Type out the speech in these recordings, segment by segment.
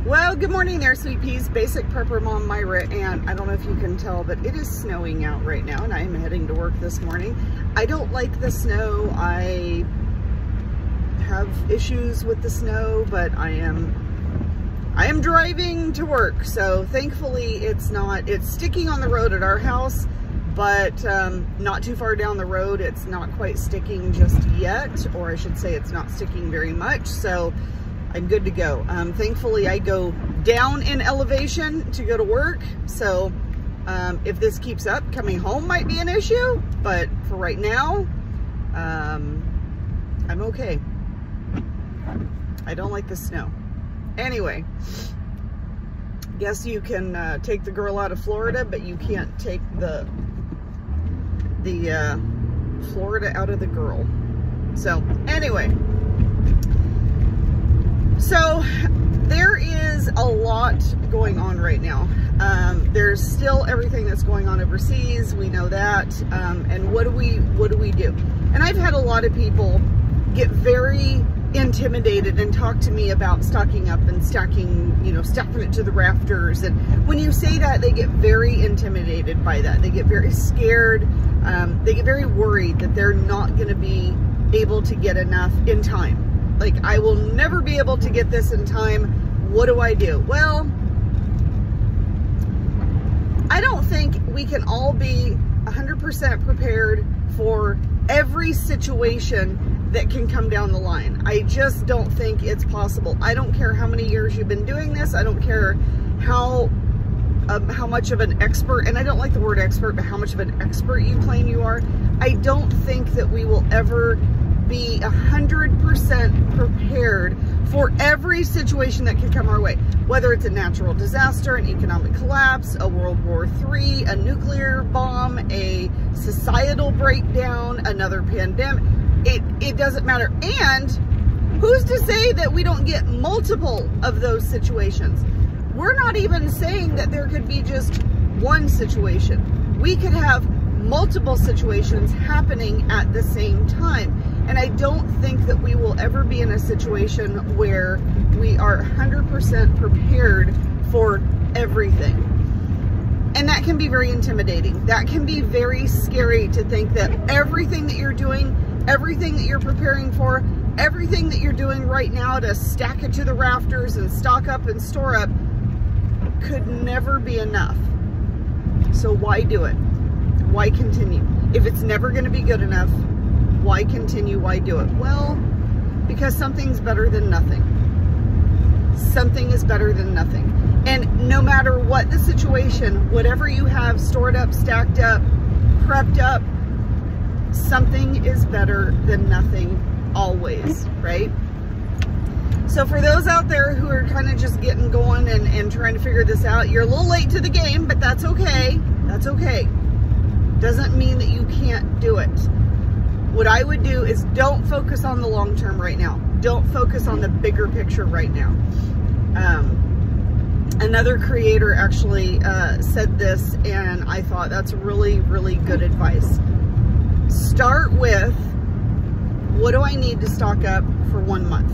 Well, good morning there, Sweet Peas. Basic Prepper Mom Myra, and I don't know if you can tell, but it is snowing out right now, and I am heading to work this morning. I don't like the snow. I have issues with the snow, but I am driving to work, so thankfully it's sticking on the road at our house, but not too far down the road. It's not quite sticking just yet, or I should say it's not sticking very much, so I'm good to go. Thankfully, I go down in elevation to go to work, so if this keeps up, coming home might be an issue, but for right now, I'm okay. I don't like the snow. Anyway, guess you can take the girl out of Florida, but you can't take the Florida out of the girl. So anyway, so there is a lot going on right now. There's still everything that's going on overseas. We know that. And what do we do? And I've had a lot of people get very intimidated and talk to me about stocking up and stacking it to the rafters. And when you say that, they get very intimidated by that. They get very scared. They get very worried that they're not going to be able to get enough in time. Like, I will never be able to get this in time. What do I do? Well, I don't think we can all be 100% prepared for every situation that can come down the line. I just don't think it's possible. I don't care how many years you've been doing this. I don't care how much of an expert, and I don't like the word expert, but how much of an expert you claim you are. I don't think that we will ever be 100% prepared for every situation that could come our way, whether it's a natural disaster, an economic collapse, a World War III, a nuclear bomb, a societal breakdown, another pandemic. It doesn't matter. And who's to say that we don't get multiple of those situations? We're not even saying that there could be just one situation. We could have multiple situations happening at the same time. And I don't think that we will ever be in a situation where we are 100% prepared for everything. And that can be very intimidating. That can be very scary to think that everything that you're doing, everything that you're preparing for, everything that you're doing right now to stack it to the rafters and stock up and store up could never be enough. So why do it? Why continue? If it's never going to be good enough, why continue? Why do it? Well, because something's better than nothing. Something is better than nothing. And no matter what the situation, whatever you have stored up, stacked up, prepped up, something is better than nothing always, right? So for those out there who are kind of just getting going and trying to figure this out, you're a little late to the game, but that's okay. That's okay. Doesn't mean that you can't do it. What I would do is don't focus on the long term right now. Don't focus on the bigger picture right now. Another creator actually said this, and I thought that's really, really good advice. Start with, what do I need to stock up for 1 month?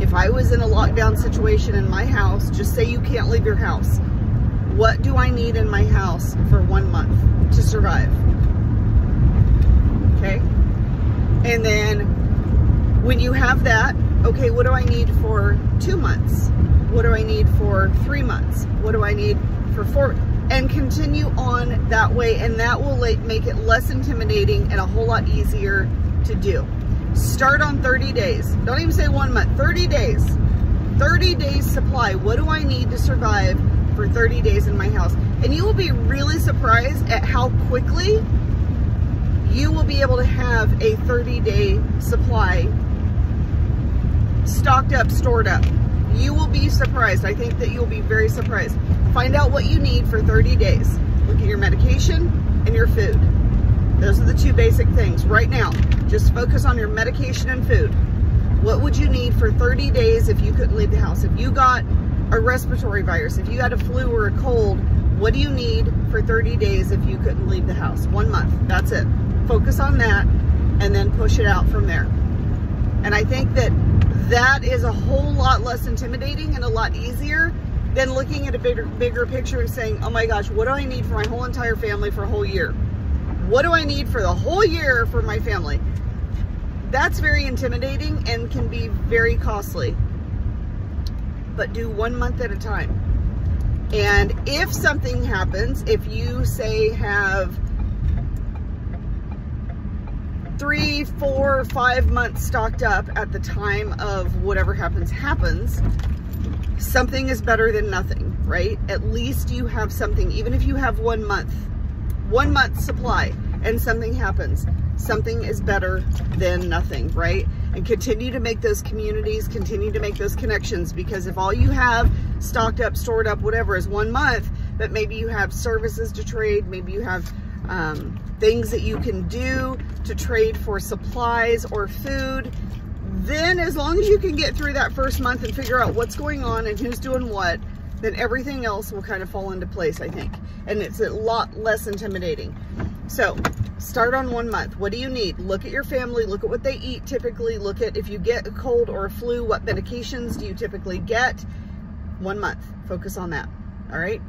If I was in a lockdown situation in my house, just say you can't leave your house. What do I need in my house for 1 month to survive? Okay? And then when you have that, okay, what do I need for 2 months? What do I need for 3 months? What do I need for 4? And continue on that way, and that will make it less intimidating and a whole lot easier to do. Start on 30 days. Don't even say 1 month, 30 days. 30 days supply. What do I need to survive for 30 days in my house? And you will be really surprised at how quickly you will be able to have a 30-day supply stocked up, stored up. You will be surprised. I think that you'll be very surprised. Find out what you need for 30 days. Look at your medication and your food. Those are the two basic things. Right now, just focus on your medication and food. What would you need for 30 days if you couldn't leave the house? If you got a respiratory virus, if you had a flu or a cold, what do you need for 30 days if you couldn't leave the house? 1 month, that's it. Focus on that and then push it out from there. And I think that That is a whole lot less intimidating and a lot easier than looking at a bigger picture and saying, oh my gosh, what do I need for my whole entire family for a whole year? What do I need for the whole year for my family? That's very intimidating and can be very costly. But do 1 month at a time. And if something happens, if you say have 3, 4, 5 months stocked up at the time of whatever happens, something is better than nothing, right? At least you have something. Even if you have 1 month supply and something happens, something is better than nothing, right? And continue to make those communities, continue to make those connections, because if all you have stocked up, stored up, whatever is 1 month, but maybe you have services to trade, maybe you have things that you can do to trade for supplies or food, then as long as you can get through that first month and figure out what's going on and who's doing what, then everything else will kind of fall into place, I think. And it's a lot less intimidating. So start on 1 month. What do you need? Look at your family, look at what they eat typically, look at if you get a cold or a flu, what medications do you typically get? 1 month, focus on that, all right?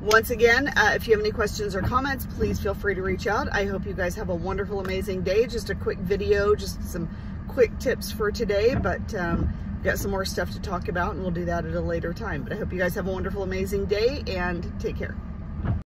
Once again, if you have any questions or comments, please feel free to reach out. I hope you guys have a wonderful, amazing day. Just a quick video, just some quick tips for today, but got some more stuff to talk about, and we'll do that at a later time. But I hope you guys have a wonderful, amazing day, and take care.